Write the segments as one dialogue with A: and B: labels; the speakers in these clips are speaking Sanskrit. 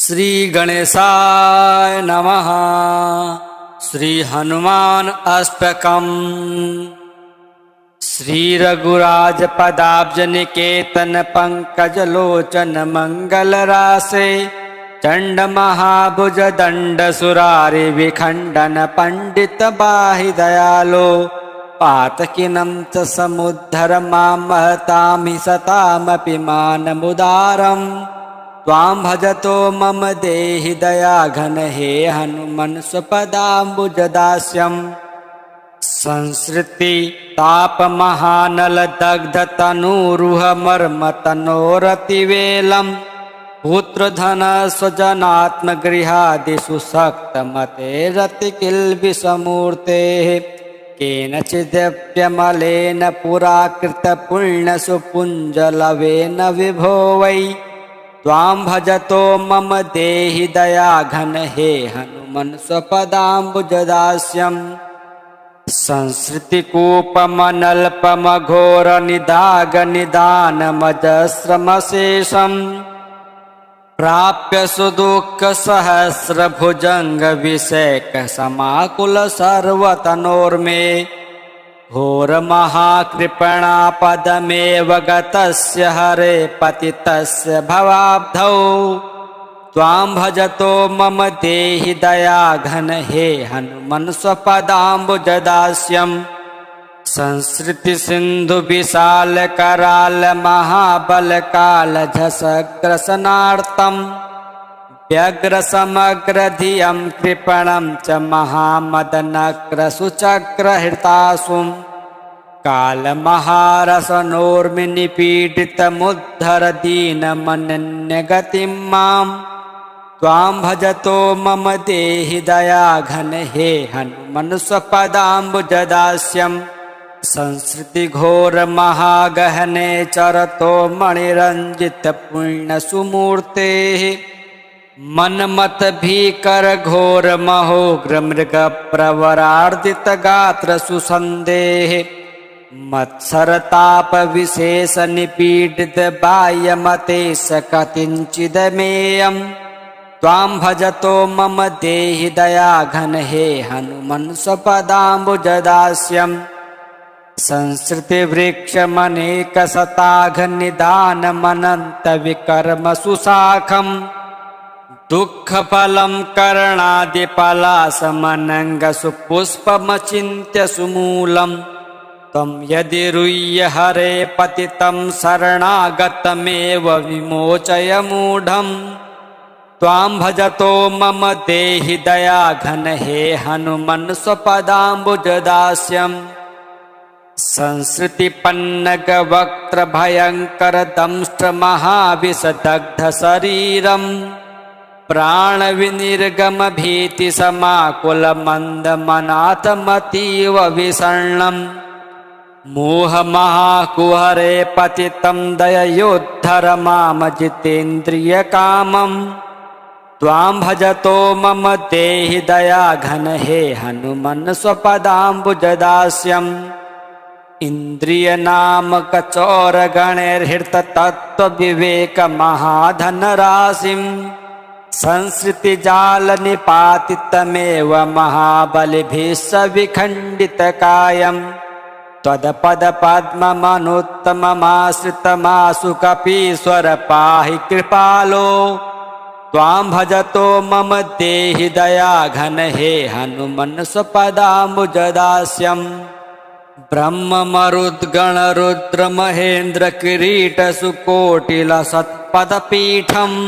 A: श्री गणेशाय नमः। श्री हनुमान अष्टकम्। श्री रघुराज पदाब्ज निकेतन पंकज लोचन मंगल रासे चंड महाभुज दंड सुरारि विखंडन पंडित बाहि दयालो पातकिनं च समुद्धर मां महतामि सतामपि मानमुदारम् त्वां भजतो मम देहि दयाघन हे हनुमन् स्वपदाम्बुजदास्यम्। संसृति ताप महानल दग्ध तनूरुह मर्म तनोरतिवेलम् पुत्रधन स्वजनात्म गृहादिषु शक्त मते रति किल्बिषमूर्तेः केनचिदप्यमलेन पुराकृत पुण्य सुपुञ्जलवेन विभो वै त्वां भजतो मम देहि दयाघन हे हनुमन् स्वपदाम्बुजदास्यम्। संसृतिकूपमनल्पमघोर निदाग निदानमजस्रमशेषम् प्राप्य सुदुःख सहस्रभुजंग विषेक समाकुल सर्वतनोर्मे घोर महाकृपणापदमेव गतस्य हरे पतितस्य भवाब्धौ त्वां भजतो मम देहि दयाघन हे हनुमन् स्वपदाम्बुजदास्यम्। संसृति सिंधु विशाल कराल महाबल काल झषग्रसनार्तम् व्यग्र समग्र धियं कृपणं च महामदनक्र सुचक्र हृतासुं काल महारसनोर्मिनिपीडितमुद्धर दीनमनन्य गतिं मां त्वां भजतो मम देहि दयाघन हे हनुमन् स्वपदाम्बुजदास्यम्। संसृति घोर महागहने चरतो मणिरंजित पुण्य सुमूर्तेः मनमत भीकर घोर महोग्र मृग प्रवरार्दित गात्र सुसंदेह मत्सरताप विशेष निपीडित बाह्यमते सकतिंचिदमेयम् त्वां भजतो मम देहि दयाघन हे हनुमन् स्वपदाम्बुजदास्यम्। संसृति वृक्षमनेक शताघ निदानमनंत विकर्म सुशाखम् दुःख फलं करणादिपलासमनंग सुपुष्पमचिन्त्य सुमूलम् त्वं यदि रुह्य हरे पतितं शरणागतमेव विमोचय मूढम् त्वां भजतो मम देहि दयाघन हे हनुमन् स्वपदाम्बुजदास्यम्। संसृति पन्नग वक्त्र भयंकर दंष्ट्र महाविषदग्ध शरीरम् प्राण विनिर्गम भीति समाकुल मंद मनाथमतीव विषण्णम् मोह महाकुहरे पतितं दययोद्धर माम जितेन्द्रिय कामम् त्वां भजतो मम देहि दयाघन हे हनुमन् स्वपदाम्बुजदास्यम्। इंद्रिय नामक चौर गणैर्हृत तत्व विवेक महाधन राशिम् संसृति जाल निपातितमेव महाबलिभिः विखंडित कायम् त्वदपद पद्ममनुत्तममाश्रितमासु कपीश्वर पाहि कृपालो त्वां भजतो मम देहि दयाघन हे हनुमन् स्वपदाम्बुजदास्यम्। ब्रह्म मरुद्गण रुद्र महेन्द्र किरीट सुकोटिल सत्पदपीठम्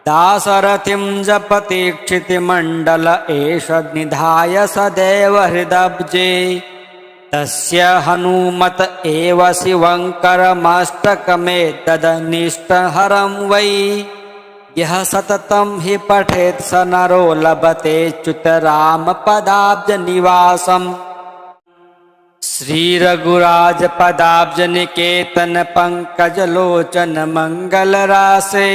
A: दासरथिं जपति क्षितिमण्डल एष निधाय सदैव हृदब्जे तस्य हनुमत एव शिवङ्करमष्टकमेतदनिष्टहरं वै यः सततं हि पठेत् स नरो लभते च्युत राम पदाब्ज निवासम्। श्री रघुराज पदाब्ज निकेतन पंकज लोचन मंगल रासे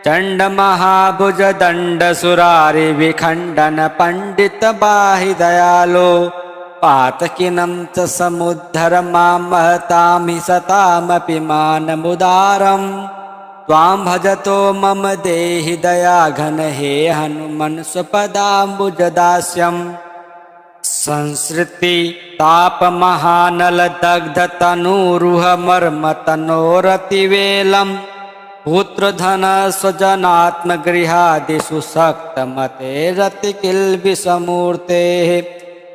A: चंड महाभुज दंड सुरारि विखंडन पंडित बाहि दयालो पातकिनं च समुद्धर मां महतामि सतामपि मानमुदारम् त्वां भजतो मम देहि दयाघन हे हनुमन् स्वपदाम्बुजदास्यम् संसृति तापमहानल दग्ध तनूरुह मर्मतनोरतिवेलम् पुत्रधन स्वजनात्मगृहादिषु सक्तमते रतिकिल्बिषमूर्तेः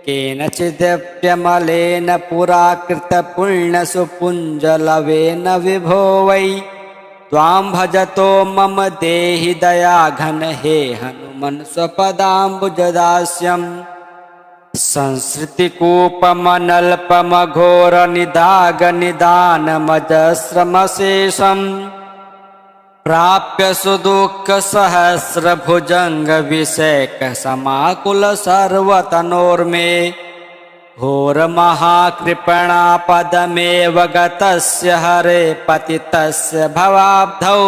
A: केनचिदप्यमलेन पुरा कृतपुण्यसुपुञ्जलवेन विभो वै त्वां भजतो मम देहि दयाघन हे हनुमन् स्वपदाम्बुजदास्यम् संसृतिकूपमनल्पमघोरनिदागनिदानमजस्रमशेषम् प्राप्य सुदुःखसहस्रभुजङ्गविषेकसमाकुल सर्वतनोर्मे घोरमहाकृपणापदमेव गतस्य हरे पतितस्य भवाब्धौ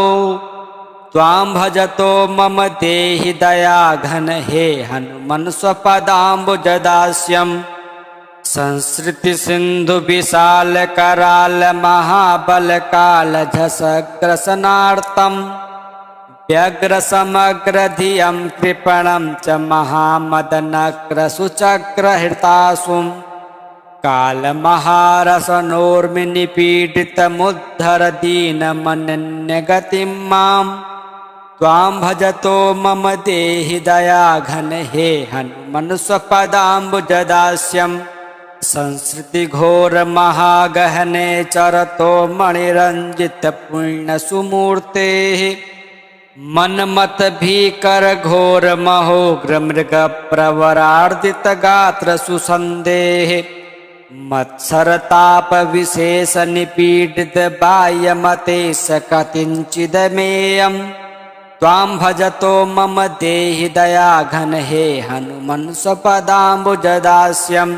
A: त्वां भजतो मम देहि दयाघन हे हनुमन् स्वपदाम्बुजदास्यम् संसृतिसिन्धुविशालकरालमहाबलकालझषग्रसनार्तं व्यग्रसमग्रधियं कृपणं च महामदनक्रसुचक्रहृतासुं कालमहारसनोर्मिनिपीडितमुद्धर दीनमनन्यगतिं मां त्वां भजतो मम देहि दयाघन हे हनुमन् स्वपदाम्बुजदास्यम् संसृतिघोरमहागहने चरतो मणिरञ्जितपुण्यसुमूर्तेः मन्मथभीकरघोरमहोग्रमृगप्रवरार्दितगात्रसुसन्देः मत्सरतापविशेषनिपीडितबाह्यमते स कतिञ्चिदमेयम् त्वां भजतो मम देहि दयाघन हे हनुमन् स्वपदाम्बुजदास्यम्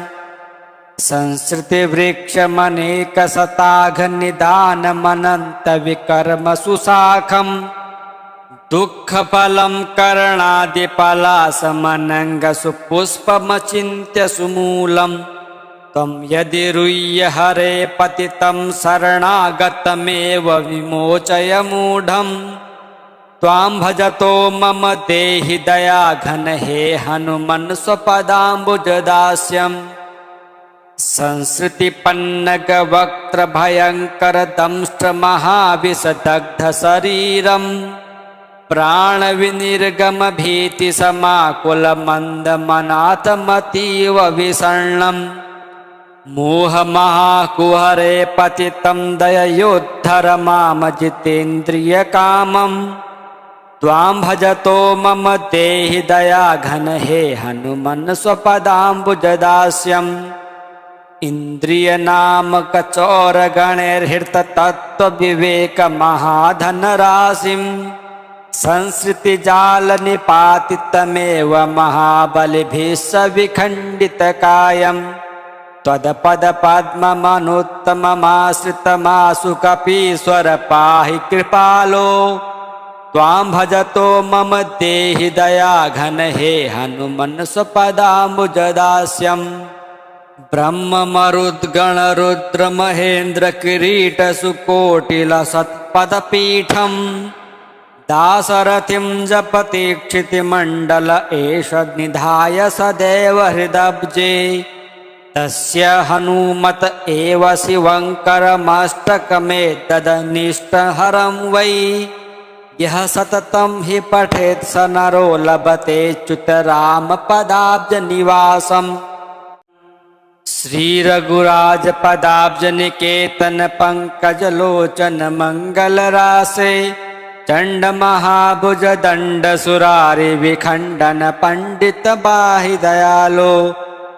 A: संसृतिवृक्षमनेकशताघनिदानमनन्तविकर्मसुशाखम् दुःखफलं करणादिपलासमनङ्गसुपुष्पमचिन्त्य सुमूलम् त्वं यदि रुह्य हरे पतितं शरणागतमेव विमोचय मूढम् त्वां भजतो मम देहि दयाघन हे हनुमन् स्वपदाम्बुजदास्यम् संसृतिपन्नगवक्त्रभयङ्करदंष्ट्रमहाविषदग्धशरीरम् प्राणविनिर्गमभीतिसमाकुलमन्दमनाथमतीव विषण्णम् मोहमहाकुहरे पतितं दययोद्धर मामजितेन्द्रियकामम् त्वां भजतो मम देहि दयाघन हे हनुमन् स्वपदाम्बुजदास्यम् इन्द्रियनामकचोरगणैर्हृततत्त्वविवेकमहाधनराशिम् संसृतिजालनिपातितमेव महाबलिभिः सविखण्डितकायम् त्वदपदपद्ममनुत्तममाश्रितमाशु कपीश्वर पाहि कृपालो त्वां भजतो मम देहि दयाघन हे हनुमन् स्वपदाम्बुजदास्यम् ब्रह्ममरुद्गणरुद्रमहेन्द्रकिरीटसुकोटिलसत्पदपीठम् दासरथिं जपतीक्षितिमण्डल एष निधाय सदैव हृदब्जे तस्य हनुमत एव शिवङ्करमष्टकमेतदनिष्टहरं वै यः सततं हि पठेत् स नरो लभते च्युतरामपदाब्जनिवासम् श्रीरघुराजपदाब्जनिकेतन पंकजलोचन मंगलरासे चण्डमहाभुज दण्डसुरारि विखण्डन पंडित बाहि दयालो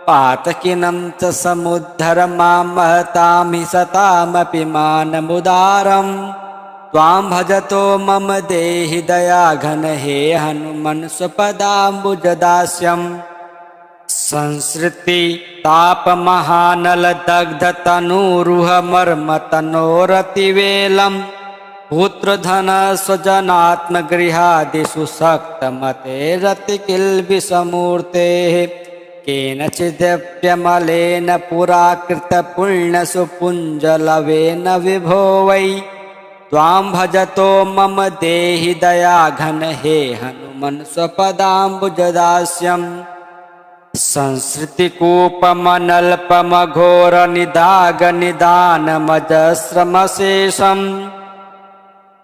A: पातकिनं च समुद्धर मां महतामि सतामपि मानमुदारम् त्वां भजतो मम देहि दयाघन हे हनुमन् स्वपदाम्बुजदास्यम् संसृति तापमहानल दग्ध तनूरुह मर्मतनोरतिवेलम् पुत्रधन स्वजनात्मगृहादिषु सक्तमते रतिकिल्बिषमूर्तेः केनचिदप्यमलेन पुरा कृतपुण्यसुपुञ्जलवेन विभो वै त्वां भजतो मम देहि दयाघन हे हनुमन् स्वपदाम्बुजदास्यम् संसृतिकूपमनल्पमघोरनिदागनिदानमजस्रमशेषम्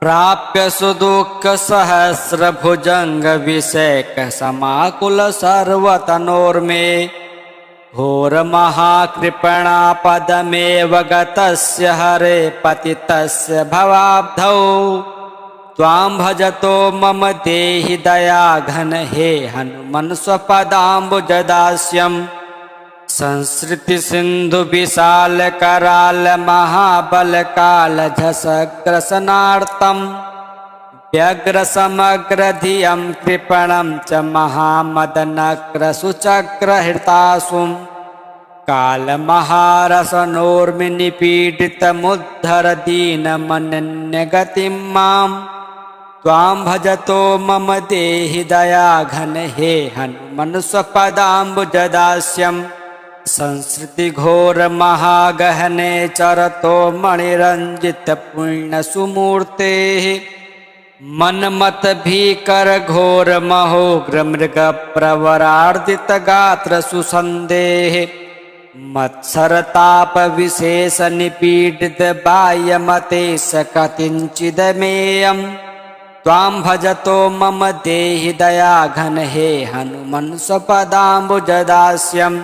A: प्राप्य सुदुःखसहस्रभुजङ्गविषेकसमाकुलसर्वतनोर्मे घोरमहाकृपणापदमेव गतस्य हरे पतितस्य भवाब्धौ त्वां भजतो मम देहि दयाघन हे हनुमन् स्वपदाम्बुजदास्यम् संसृतिसिन्धुविशालकरालमहाबलकालझषग्रसनार्तम् व्यग्रसमग्रधियं कृपणं च महामदनक्रसुचक्रहृतासुं कालमहारसनोर्मिनिपीडितमुद्धर दीनमनन्यगतिं माम् त्वां भजतो मम देहि दयाघन हे हनुमन् स्वपदाम्बुजदास्यम् संसृतिघोरमहागहने चरतो मणिरञ्जितपुण्यसुमूर्तेः मन्मथभीकरघोरमहोग्रमृगप्रवरार्दितगात्रसुसन्देः मत्सरतापविशेषनिपीडितबाह्यमते स कथिञ्चिदमेयम् त्वां भजतो मम देहि दयाघन हे हनुमन् स्वपदाम्बुजदास्यम्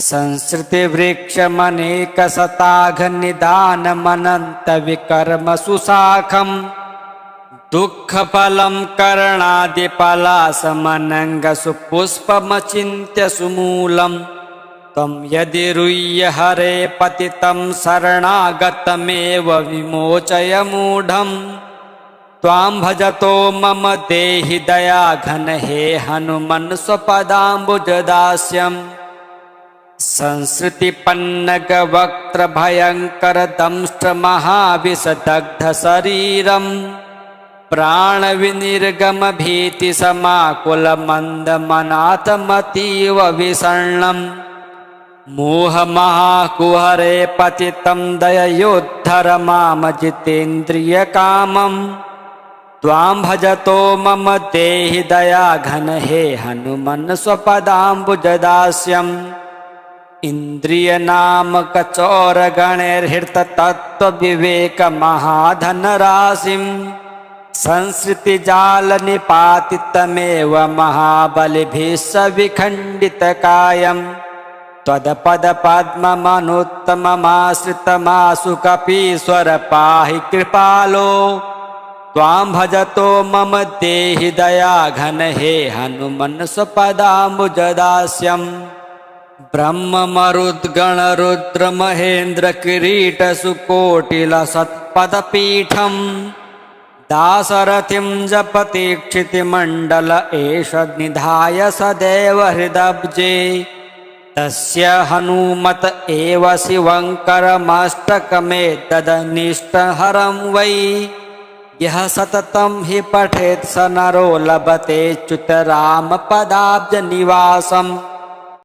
A: संसृतिवृक्षमनेकशताघनिदानमनन्तविकर्मसुशाखम् दुःखफलं करणादिपलासमनङ्गसुपुष्पमचिन्त्य सुमूलम् त्वं यदि रुह्य हरे पतितं शरणागतमेव विमोचय मूढम् त्वां भजतो मम देहि दयाघन हे हनुमन् स्वपदाम्बुजदास्यम् संसृतिपन्नगवक्त्रभयङ्करदंष्ट्रमहाविषदग्धशरीरम् प्राणविनिर्गमभीतिसमाकुलमन्दमनाथमतीव विषण्णम् मोहमहाकुहरे पतितं दययोद्धर मामजितेन्द्रियकामम् त्वां भजतो मम देहि दयाघन हे हनुमन् स्वपदाम्बुजदास्यम् इन्द्रियनामकचोरगणैर्हृततत्त्वविवेकमहाधनराशिं संसृतिजालनिपातितमेव महाबलिभिः सविखण्डितकायम् त्वदपदपद्ममनुत्तममाश्रितमाशु कपीश्वर पाहि कृपालो त्वां भजतो मम देहि दयाघन हे हनुमन् स्वपदाम्बुजदास्यम् ब्रह्ममरुद्गणरुद्रमहेन्द्रकिरीटसुकोटिलसत्पदपीठम् दासरथिं जपतीक्षितिमण्डल एष निधाय सदैव हृदब्जे तस्य हनुमत एव शिवङ्करमष्टकमेतदनिष्टहरं वै यः सततं हि पठेत् स नरो लभते च्युतरामपदाब्जनिवासम्